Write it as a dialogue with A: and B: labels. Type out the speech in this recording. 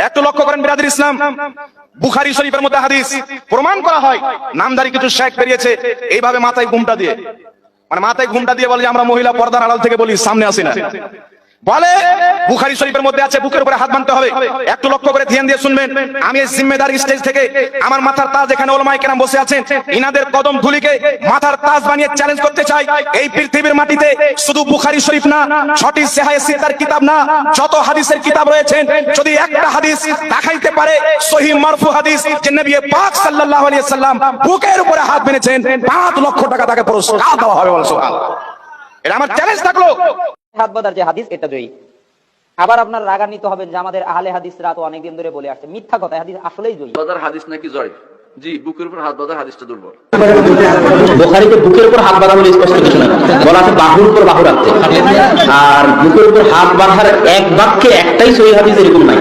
A: একটু লক্ষ্য করেন বিরাদর ইসলাম, বুখারী শরীফের মধ্যে হাদিস প্রমাণ করা হয়, নামধারী কিছু শেখ বেরিয়েছে এইভাবে মাথায় ঘুমটা দিয়ে, মানে মাথায় ঘুমটা দিয়ে বলে যে আমরা মহিলা পর্দার আড়াল থেকে বলি, সামনে আসি না। বলে বুখারী শরীফের মধ্যে আছে বুকের উপরে হাত বাঁধতে হবে। একটু লক্ষ্য করে ধ্যান দিয়ে শুনবেন, আমি এই জিম্মেদার স্টেজ থেকে আমার মাথার তাজ এখানে ওলামায়ে কেরাম বসে আছেন, ইনাদের কদম ধুলিকে মাথার তাজ বানিয়ে চ্যালেঞ্জ করতে চাই। এই পৃথিবীর মাটিতে শুধু বুখারী শরীফ না, সঠিক সহিহ সিরাতের কিতাব না, যত হাদিসের কিতাব রয়েছেন, যদি একটা হাদিস দেখাইতে পারে সহিহ মারফু হাদিস যে নবী পাক সাল্লাল্লাহু আলাইহি ওয়াসাল্লাম বুকের উপরে হাত বেঁধেছেন, 5 লক্ষ টাকা তাকে পুরস্কার দেওয়া হবে। বল সুবহানাল্লাহ। এটা আমার চ্যালেঞ্জ থাকলো।
B: হাত বাঁধার যে হাদিস, এটা জয়ী। আবার আপনার রাগান্বিত হবেন যে আমাদের আহলে হাদিসরা তো অনেকদিন ধরে বলে আসছে, মিথ্যা কথা, হাদিস আসলেই জয়ী।
C: বাঁধার হাদিস নাকি জয়ী? জি, বুকের উপর হাত বাঁধার হাদিসটা দুর্বল।
D: বুখারীতে বুকের উপর হাত বাঁধা বলে স্পষ্ট কিছু না, বলা আছে বাহুর উপর বাহু রাখতে, আর বুকের উপর হাত বাঁধার এক বাক্যে একটাই সহিহ হাদিস এরকম নাই।